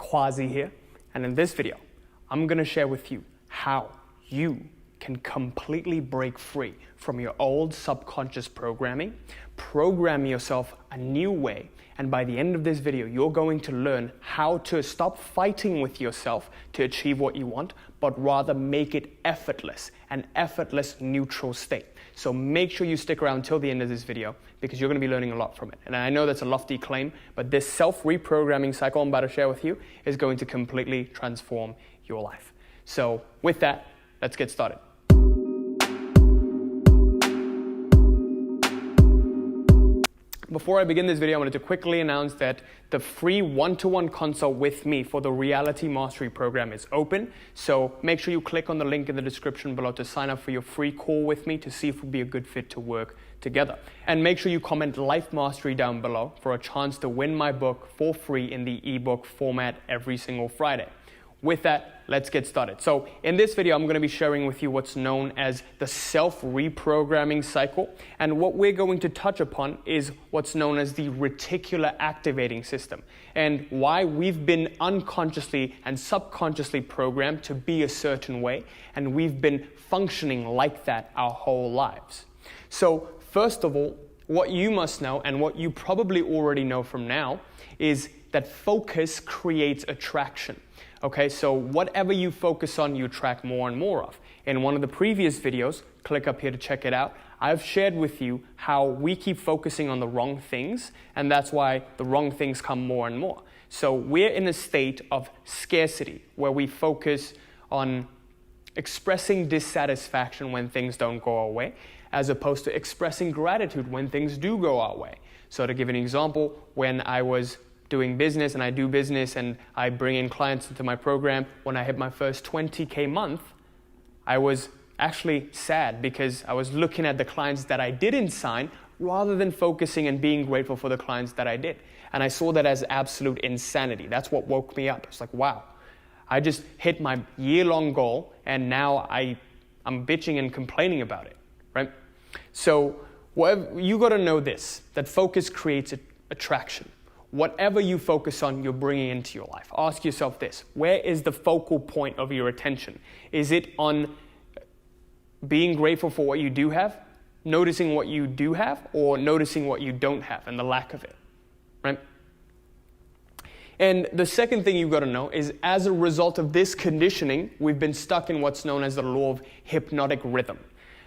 Quasi here, and in this video, I'm going to share with you how you can completely break free from your old subconscious programming, program yourself a new way, and by the end of this video, you're going to learn how to stop fighting with yourself to achieve what you want, but rather make it effortless, an effortless neutral state. So make sure you stick around till the end of this video because you're going to be learning a lot from it. And I know that's a lofty claim, but this self-reprogramming cycle I'm about to share with you is going to completely transform your life. So with that, let's get started. Before I begin this video, I wanted to quickly announce that the free one-to-one consult with me for the Reality Mastery program is open. So make sure you click on the link in the description below to sign up for your free call with me to see if we'll be a good fit to work together. And make sure you comment Life Mastery down below for a chance to win my book for free in the ebook format every single Friday. With that, let's get started. So in this video, I'm going to be sharing with you what's known as the self-reprogramming cycle. And what we're going to touch upon is what's known as the reticular activating system and why we've been unconsciously and subconsciously programmed to be a certain way. And we've been functioning like that our whole lives. So first of all, what you must know and what you probably already know from now is that focus creates attraction. Okay, so whatever you focus on, you attract more and more of. In one of the previous videos, click up here to check it out, I've shared with you how we keep focusing on the wrong things, and that's why the wrong things come more and more. So we're in a state of scarcity, where we focus on expressing dissatisfaction when things don't go our way, as opposed to expressing gratitude when things do go our way. So to give an example, when I was doing business and I do business and I bring in clients into my program, when I hit my first 20K month, I was actually sad because I was looking at the clients that I didn't sign rather than focusing and being grateful for the clients that I did. And I saw that as absolute insanity. That's what woke me up. It's like, wow, I just hit my year-long goal and now I'm bitching and complaining about it, right? So you got to know this, that focus creates attraction. Whatever you focus on, you're bringing into your life. Ask yourself this: where is the focal point of your attention? Is it on being grateful for what you do have, noticing what you do have, or noticing what you don't have and the lack of it, right? And the second thing you've got to know is, as a result of this conditioning, we've been stuck in what's known as the law of hypnotic rhythm.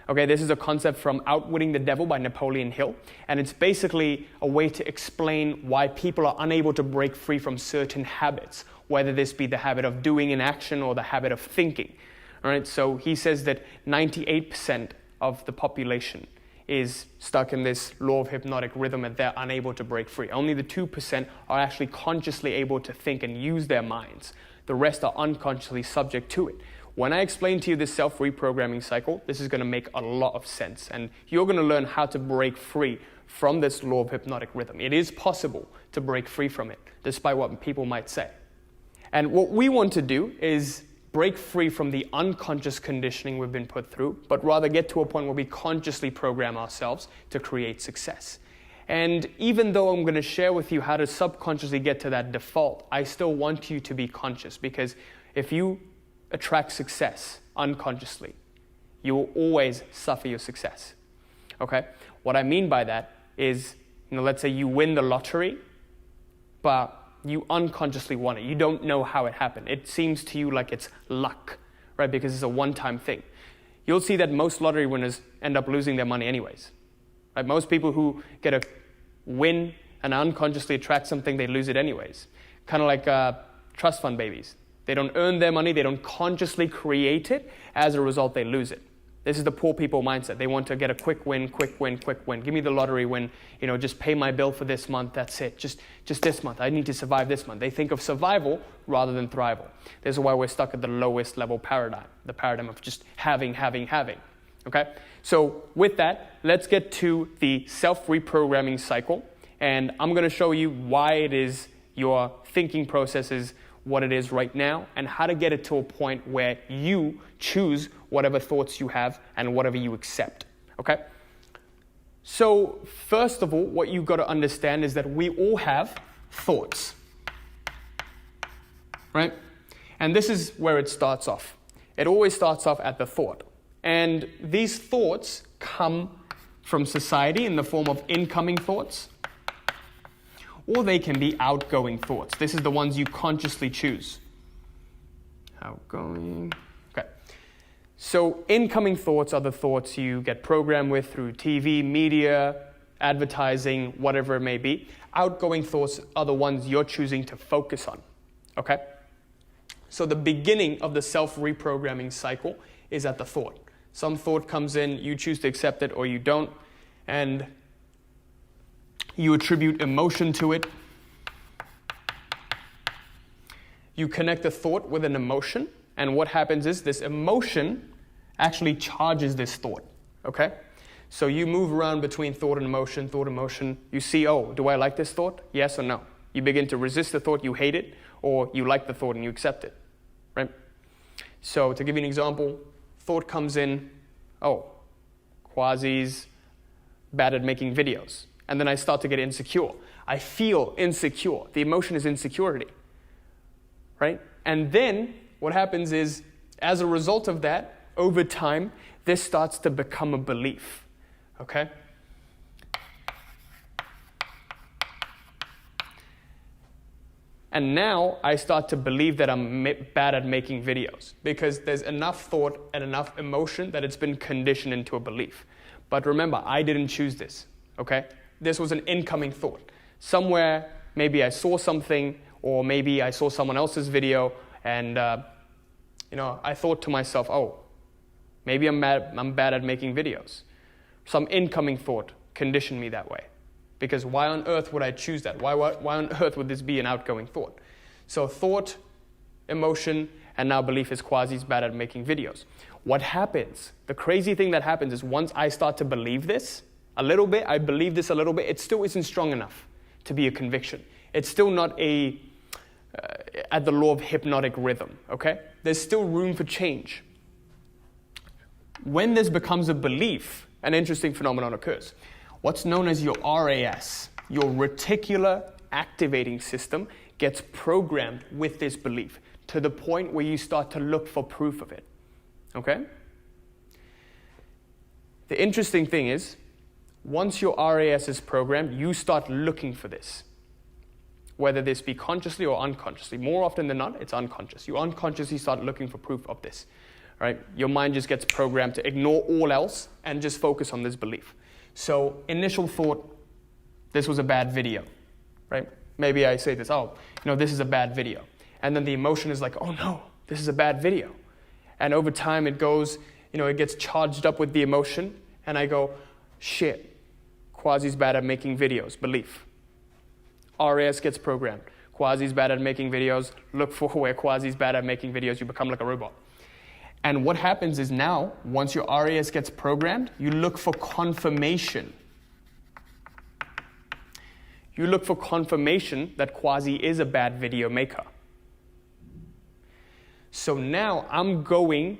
Okay, this is a concept from Outwitting the Devil by Napoleon Hill, and it's basically a way to explain why people are unable to break free from certain habits, whether this be the habit of doing an action or the habit of thinking. All right, so he says that 98% of the population is stuck in this law of hypnotic rhythm and they're unable to break free. Only the 2% are actually consciously able to think and use their minds. The rest are unconsciously subject to it. When I explain to you this self-reprogramming cycle, this is going to make a lot of sense, and you're going to learn how to break free from this law of hypnotic rhythm. It is possible to break free from it, despite what people might say. And what we want to do is break free from the unconscious conditioning we've been put through, but rather get to a point where we consciously program ourselves to create success. And even though I'm going to share with you how to subconsciously get to that default, I still want you to be conscious, because if you attract success unconsciously, you will always suffer your success. Okay? What I mean by that is, let's say you win the lottery, but you unconsciously won it. You don't know how it happened. It seems to you like it's luck, right? Because it's a one-time thing. You'll see that most lottery winners end up losing their money anyways. Right? Most people who get a win and unconsciously attract something, they lose it anyways. Kind of like trust fund babies. They don't earn their money, they don't consciously create it. As a result, they lose it. This is the poor people mindset. They want to get a quick win, quick win, quick win. Give me the lottery win, just pay my bill for this month, that's it. Just this month, I need to survive this month. They think of survival rather than thrival. This is why we're stuck at the lowest level paradigm, the paradigm of just having. Okay? So with that, let's get to the self-reprogramming cycle. And I'm going to show you why it is your thinking process is what it is right now, and how to get it to a point where you choose whatever thoughts you have and whatever you accept, okay? So first of all, what you've got to understand is that we all have thoughts. right? And this is where it starts off. It always starts off at the thought. And these thoughts come from society in the form of incoming thoughts, or they can be outgoing thoughts. This is the ones you consciously choose. Outgoing. Okay. So incoming thoughts are the thoughts you get programmed with through TV, media, advertising, whatever it may be. Outgoing thoughts are the ones you're choosing to focus on. Okay? So the beginning of the self-reprogramming cycle is at the thought. Some thought comes in, you choose to accept it or you don't, and you attribute emotion to it. You connect the thought with an emotion, and what happens is this emotion actually charges this thought, okay? So you move around between thought and emotion, you see, oh, do I like this thought? Yes or no? You begin to resist the thought, you hate it, or you like the thought and you accept it, right? So to give you an example, thought comes in, oh, Quasi's bad at making videos. And then I start to get insecure. I feel insecure. The emotion is insecurity, right? And then what happens is, as a result of that, over time, this starts to become a belief, okay? And now I start to believe that I'm bad at making videos because there's enough thought and enough emotion that it's been conditioned into a belief. But remember, I didn't choose this, okay? This was an incoming thought. Somewhere, maybe I saw something, or maybe I saw someone else's video, and I thought to myself, oh, maybe I'm bad at making videos. Some incoming thought conditioned me that way. Because why on earth would I choose that? Why on earth would this be an outgoing thought? So thought, emotion, and now belief is Quasi's bad at making videos. What happens, the crazy thing that happens is once I start to believe this a little bit, I believe this a little bit, it still isn't strong enough to be a conviction. It's still not at the law of hypnotic rhythm, okay? There's still room for change. When this becomes a belief, an interesting phenomenon occurs. What's known as your RAS, your reticular activating system, gets programmed with this belief to the point where you start to look for proof of it. Okay? The interesting thing is, once your RAS is programmed, you start looking for this. Whether this be consciously or unconsciously. More often than not, it's unconscious. You unconsciously start looking for proof of this. Right? Your mind just gets programmed to ignore all else and just focus on this belief. So initial thought, this was a bad video, right? Maybe I say this, this is a bad video. And then the emotion is like, oh no, this is a bad video. And over time it goes, it gets charged up with the emotion. And I go, shit, Quasi's bad at making videos, belief. RAS gets programmed. Quasi's bad at making videos. Look for where Quasi's bad at making videos. You become like a robot. And what happens is now, once your RAS gets programmed, you look for confirmation. You look for confirmation that Quasi is a bad video maker. So now I'm going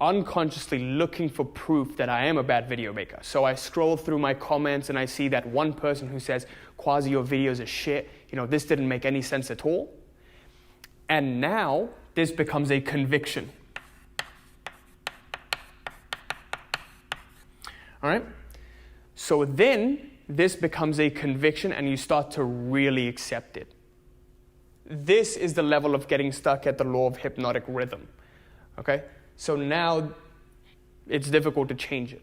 unconsciously looking for proof that I am a bad video maker. So I scroll through my comments and I see that one person who says, Quasi, your videos are shit. This didn't make any sense at all. And now this becomes a conviction. All right? So then this becomes a conviction and you start to really accept it. This is the level of getting stuck at the law of hypnotic rhythm. Okay? So now it's difficult to change it.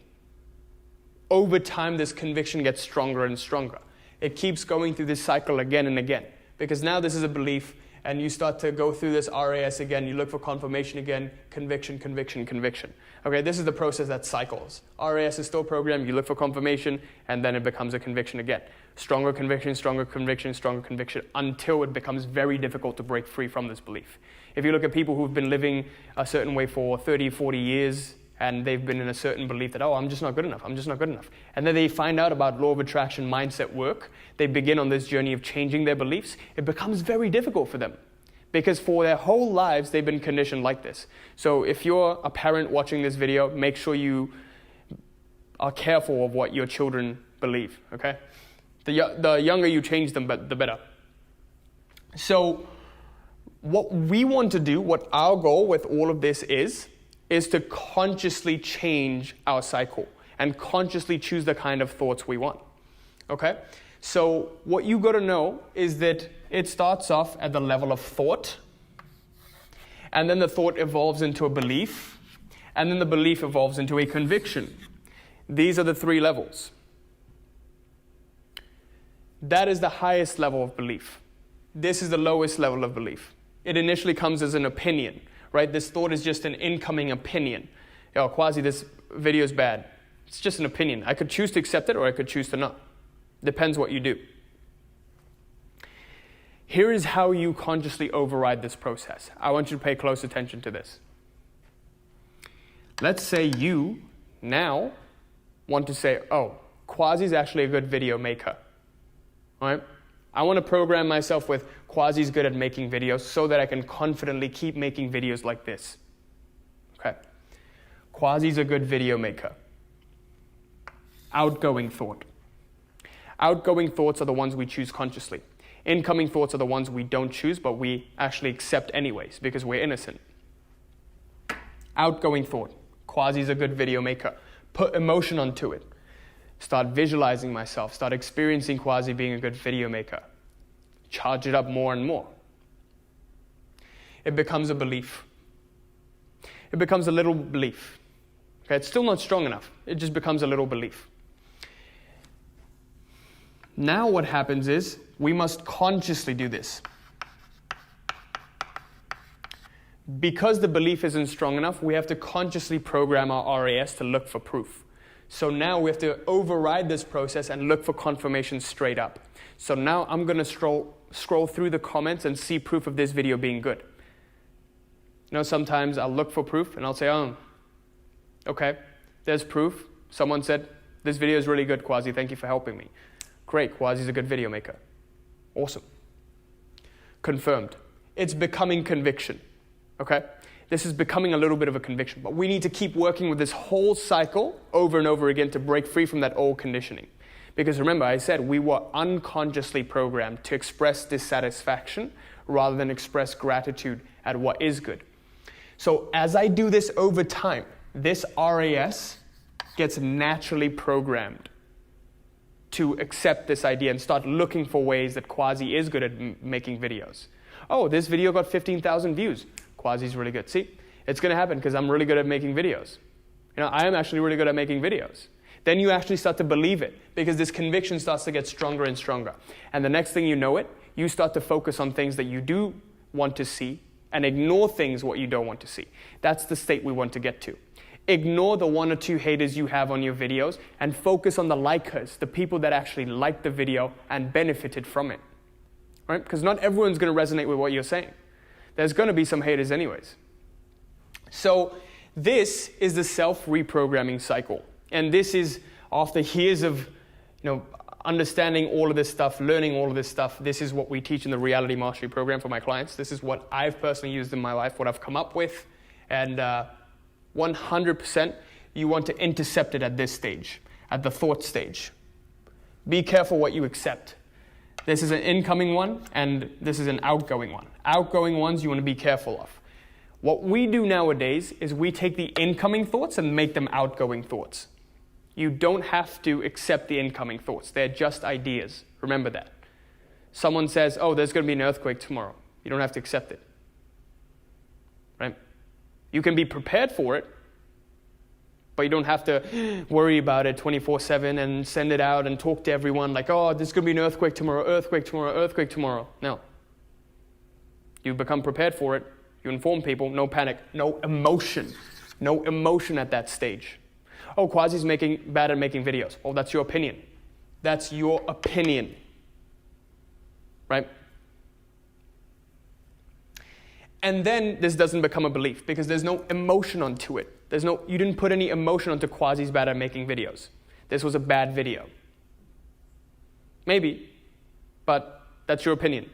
Over time, this conviction gets stronger and stronger. It keeps going through this cycle again and again. Because now this is a belief, and you start to go through this RAS again, you look for confirmation again, conviction, conviction, conviction. Okay, this is the process that cycles. RAS is still programmed, you look for confirmation, and then it becomes a conviction again. Stronger conviction, stronger conviction, stronger conviction, until it becomes very difficult to break free from this belief. If you look at people who've been living a certain way for 30, 40 years, and they've been in a certain belief that, I'm just not good enough, I'm just not good enough. And then they find out about law of attraction mindset work. They begin on this journey of changing their beliefs. It becomes very difficult for them because for their whole lives, they've been conditioned like this. So if you're a parent watching this video, make sure you are careful of what your children believe, okay? The younger you change them, the better. So What we want to do, what our goal with all of this is to consciously change our cycle and consciously choose the kind of thoughts we want. Okay? So what you got to know is that it starts off at the level of thought, and then the thought evolves into a belief, and then the belief evolves into a conviction. These are the 3 levels. That is the highest level of belief. This is the lowest level of belief. It initially comes as an opinion, right? This thought is just an incoming opinion. Yo, Quasi, this video is bad. It's just an opinion. I could choose to accept it or I could choose to not. Depends what you do. Here is how you consciously override this process. I want you to pay close attention to this. Let's say you now want to say, oh, Quasi is actually a good video maker. All right? I want to program myself with Quasi's good at making videos so that I can confidently keep making videos like this. Okay. Quasi's a good video maker. Outgoing thought. Outgoing thoughts are the ones we choose consciously. Incoming thoughts are the ones we don't choose, but we actually accept anyways because we're innocent. Outgoing thought. Quasi's a good video maker. Put emotion onto it. Start visualizing myself. Start experiencing Quasi being a good video maker. Charge it up more and more. It becomes a belief. It becomes a little belief. Okay, it's still not strong enough. It just becomes a little belief. Now what happens is we must consciously do this. Because the belief isn't strong enough, we have to consciously program our RAS to look for proof. So now we have to override this process and look for confirmation straight up. So now I'm going to scroll through the comments and see proof of this video being good. You know, sometimes I'll look for proof and I'll say, oh, okay, there's proof. Someone said, this video is really good, Quasi. Thank you for helping me. Great, Quasi's a good video maker. Awesome. Confirmed. It's becoming conviction. Okay? This is becoming a little bit of a conviction, but we need to keep working with this whole cycle over and over again to break free from that old conditioning. Because remember, I said we were unconsciously programmed to express dissatisfaction rather than express gratitude at what is good. So as I do this over time, this RAS gets naturally programmed to accept this idea and start looking for ways that Quasi is good at making videos. Oh, this video got 15,000 views. Quasi's really good. See, it's going to happen because I'm really good at making videos. You know, I am actually really good at making videos. Then you actually start to believe it because this conviction starts to get stronger and stronger. And the next thing you know it, you start to focus on things that you do want to see and ignore things what you don't want to see. That's the state we want to get to. Ignore the 1 or 2 haters you have on your videos and focus on the likers, the people that actually liked the video and benefited from it. Right? Because not everyone's going to resonate with what you're saying. There's going to be some haters anyways. So this is the self-reprogramming cycle. And this is after years of understanding all of this stuff, learning all of this stuff. This is what we teach in the Reality Mastery Program for my clients. This is what I've personally used in my life, what I've come up with. And 100% you want to intercept it at this stage, at the thought stage. Be careful what you accept. This is an incoming one, and this is an outgoing one. Outgoing ones you want to be careful of. What we do nowadays is we take the incoming thoughts and make them outgoing thoughts. You don't have to accept the incoming thoughts. They're just ideas. Remember that. Someone says, oh, there's going to be an earthquake tomorrow. You don't have to accept it. Right? You can be prepared for it, but you don't have to worry about it 24/7 and send it out and talk to everyone like, oh, there's going to be an earthquake tomorrow, earthquake tomorrow, earthquake tomorrow. No. You become prepared for it. You inform people, no panic, no emotion. No emotion at that stage. Oh, Quasi's bad at making videos. Oh, that's your opinion. That's your opinion. Right? And then this doesn't become a belief because there's no emotion onto it. You didn't put any emotion onto Quasi's bad at making videos. This was a bad video. Maybe, but that's your opinion.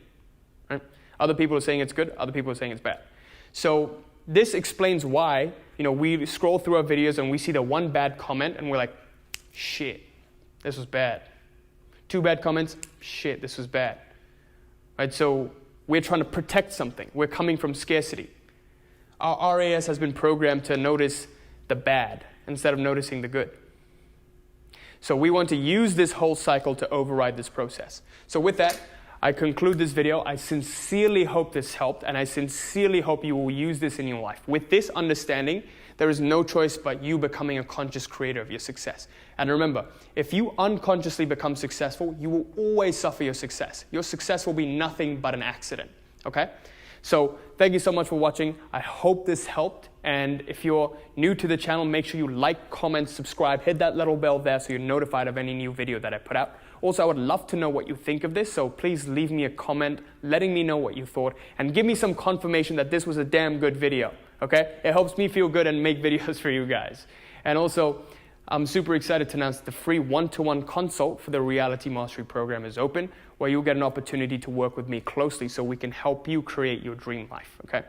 Right? Other people are saying it's good, other people are saying it's bad. So this explains why, we scroll through our videos and we see the one bad comment and we're like, shit, this was bad. 2 bad comments, shit, this was bad. Right? So We're trying to protect something. We're coming from scarcity. Our RAS has been programmed to notice the bad instead of noticing the good. So we want to use this whole cycle to override this process. So with that, I conclude this video. I sincerely hope this helped, and I sincerely hope you will use this in your life. With this understanding, there is no choice but you becoming a conscious creator of your success. And remember, if you unconsciously become successful, you will always suffer your success. Your success will be nothing but an accident, okay? So thank you so much for watching. I hope this helped. And if you're new to the channel, make sure you like, comment, subscribe, hit that little bell there so you're notified of any new video that I put out. Also, I would love to know what you think of this, so please leave me a comment letting me know what you thought and give me some confirmation that this was a damn good video, okay? It helps me feel good and make videos for you guys. And also, I'm super excited to announce the free one-to-one consult for the Reality Mastery Program is open, where you'll get an opportunity to work with me closely so we can help you create your dream life, okay?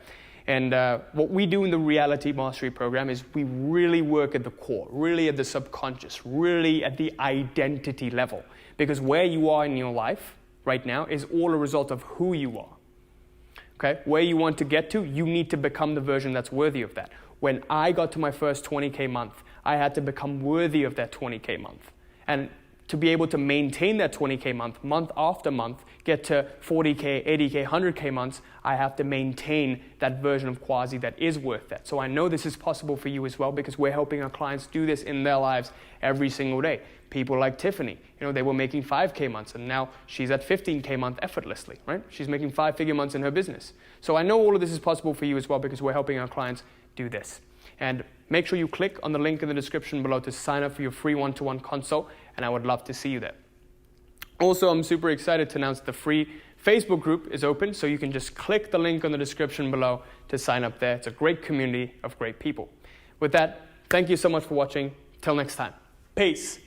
And what we do in the Reality Mastery Program is we really work at the core, really at the subconscious, really at the identity level. Because where you are in your life right now is all a result of who you are. Okay? Where you want to get to, you need to become the version that's worthy of that. When I got to my first 20K month, I had to become worthy of that 20K month. And to be able to maintain that 20K month after month, get to 40K, 80K, 100K months, I have to maintain that version of Quasi that is worth that. So I know this is possible for you as well because we're helping our clients do this in their lives every single day. People like Tiffany, they were making 5K months and now she's at 15K month effortlessly, right? She's making 5-figure months in her business. So I know all of this is possible for you as well because we're helping our clients do this. And make sure you click on the link in the description below to sign up for your free one-to-one consult, and I would love to see you there. Also, I'm super excited to announce the free Facebook group is open, so you can just click the link on the description below to sign up there. It's a great community of great people. With that, thank you so much for watching. Till next time. Peace.